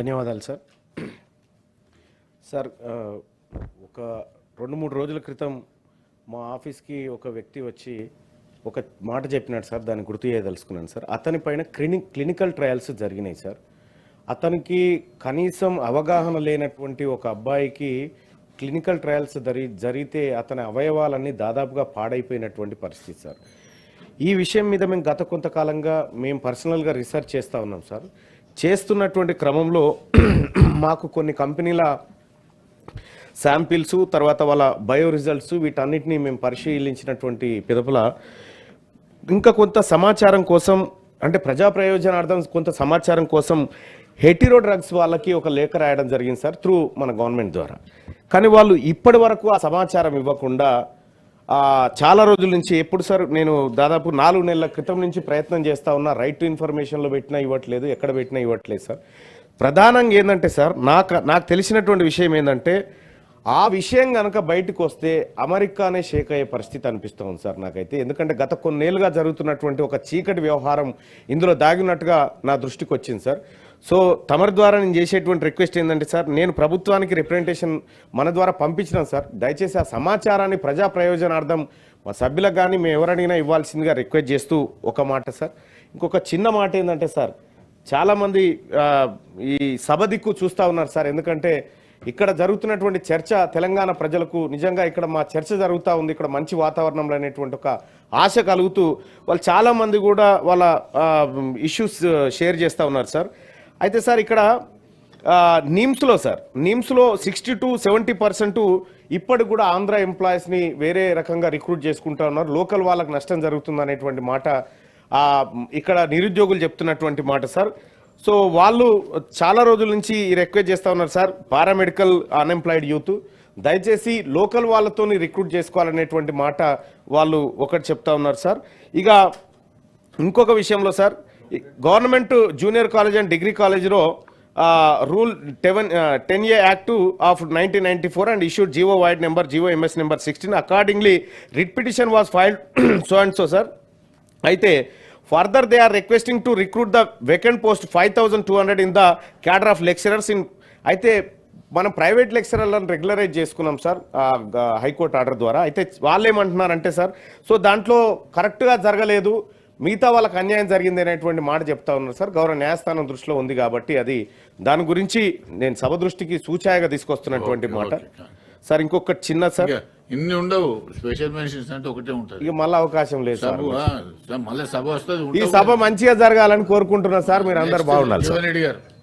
ధన్యవాదాలు sir. Sir ఒక 2-3 రోజుల క్రితం మా ఆఫీస్కి ఒక వ్యక్తి వచ్చి ఒక మాట చెప్పినాడు సార్. దాన్ని గుర్తు చేయదలుచుకున్నాను సార్. అతని పైన క్లినికల్ ట్రయల్స్ జరిగినాయి సార్. అతనికి కనీసం అవగాహన లేనటువంటి ఒక అబ్బాయికి క్లినికల్ ట్రయల్స్ జరిగితే అతని అవయవాలన్నీ దాదాపుగా పాడైపోయినటువంటి పరిస్థితి సార్. ఈ విషయం మీద మేము గత కొంతకాలంగా మేము పర్సనల్గా రీసెర్చ్ చేస్తూ ఉన్నాం సార్. చేస్తున్నటువంటి క్రమంలో మాకు కొన్ని కంపెనీల శాంపిల్స్, తర్వాత వాళ్ళ బయో రిజల్ట్స్, వీటన్నిటినీ మేము పరిశీలించినటువంటి పిదపల ఇంకా కొంత సమాచారం కోసం, అంటే ప్రజా ప్రయోజనార్థం కొంత సమాచారం కోసం హెటిరో డ్రగ్స్ వాళ్ళకి ఒక లేఖ రాయడం జరిగింది సార్, త్రూ మన గవర్నమెంట్ ద్వారా. కానీ వాళ్ళు ఇప్పటి వరకు ఆ సమాచారం ఇవ్వకుండా చాలా రోజుల నుంచి, ఎప్పుడు సార్ నేను దాదాపు 4 నెలల క్రితం నుంచి ప్రయత్నం చేస్తూ ఉన్నా. రైట్ టు ఇన్ఫర్మేషన్లో పెట్టినా ఇవ్వట్లేదు, ఎక్కడ పెట్టినా ఇవ్వట్లేదు సార్. ప్రధానంగా ఏంటంటే సార్, నాకు తెలిసినటువంటి విషయం ఏంటంటే, ఆ విషయం కనుక బయటకు వస్తే అమెరికానే షేక్ అయ్యే పరిస్థితి అనిపిస్తూ ఉంది సార్ నాకైతే. ఎందుకంటే గత కొన్నేళ్ళుగా జరుగుతున్నటువంటి ఒక చీకటి వ్యవహారం ఇందులో దాగినట్టుగా నా దృష్టికి వచ్చింది సార్. సో తమరి ద్వారా నేను చేసేటువంటి రిక్వెస్ట్ ఏంటంటే సార్, నేను ప్రభుత్వానికి రిప్రజెంటేషన్ మన ద్వారా పంపించినాను సార్. దయచేసి ఆ సమాచారాన్ని ప్రజా ప్రయోజనార్థం మా సభ్యులకు కానీ మేము ఎవరడిగినా ఇవ్వాల్సిందిగా రిక్వెస్ట్ చేస్తూ ఒక మాట సార్. ఇంకొక చిన్న మాట ఏంటంటే సార్, చాలామంది ఈ సభ దిక్కు చూస్తూ ఉన్నారు సార్. ఎందుకంటే ఇక్కడ జరుగుతున్నటువంటి చర్చ తెలంగాణ ప్రజలకు నిజంగా ఇక్కడ మా చర్చ జరుగుతూ ఉంది, ఇక్కడ మంచి వాతావరణంలో అనేటువంటి ఒక ఆశ కలుగుతూ వాళ్ళు చాలామంది కూడా వాళ్ళ ఇష్యూస్ షేర్ చేస్తూ ఉన్నారు సార్. అయితే సార్ ఇక్కడ నిమ్స్లో 60-70% ఇప్పటికి కూడా ఆంధ్ర ఎంప్లాయీస్ని వేరే రకంగా రిక్రూట్ చేసుకుంటా ఉన్నారు. లోకల్ వాళ్ళకి నష్టం జరుగుతుంది అనేటువంటి మాట ఇక్కడ నిరుద్యోగులు చెప్తున్నటువంటి మాట సార్. సో వాళ్ళు చాలా రోజుల నుంచి రిక్వెస్ట్ చేస్తూ ఉన్నారు సార్, పారామెడికల్ అన్ఎంప్లాయిడ్ యూత్ దయచేసి లోకల్ వాళ్ళతో రిక్రూట్ చేసుకోవాలనేటువంటి మాట వాళ్ళు ఒకటి చెప్తా ఉన్నారు సార్. ఇక ఇంకొక విషయంలో sir, government junior college and degree కాలేజ్లో rule 10A act of 1994 and issued GO Void number GO MS number 16. Accordingly, writ petition was filed so and so sir. అయితే further they are requesting to recruit the vacant post 5,200 in the cadre of lecturers in. అయితే మనం private లెక్చరర్లను regularise చేసుకున్నాం sir high court order ద్వారా. అయితే వాళ్ళు ఏమంటున్నారంటే sir, so దాంట్లో కరెక్ట్గా జరగలేదు, మిగతా వాళ్ళకి అన్యాయం జరిగింది అనేటువంటి మాట చెప్తా ఉన్నారు సార్. గౌరవ న్యాయస్థానం దృష్టిలో ఉంది కాబట్టి అది దాని గురించి నేను సభ దృష్టికి సూచాయగా తీసుకొస్తున్నటువంటి మాట సార్. ఇంకొక చిన్న సార్, ఇన్ని ఉండవు స్పెషల్ మెన్షన్స్ అంటే ఒకటే ఉంటుంది, ఇక మళ్ళీ అవకాశం లేదు సార్. మళ్ళీ సభ వస్తుంది. ఈ సభ మంచిగా జరగాలని కోరుకుంటున్నా సార్. మీరు అందరు బాగుండాలి సార్. జీవన్ రెడ్డి గారు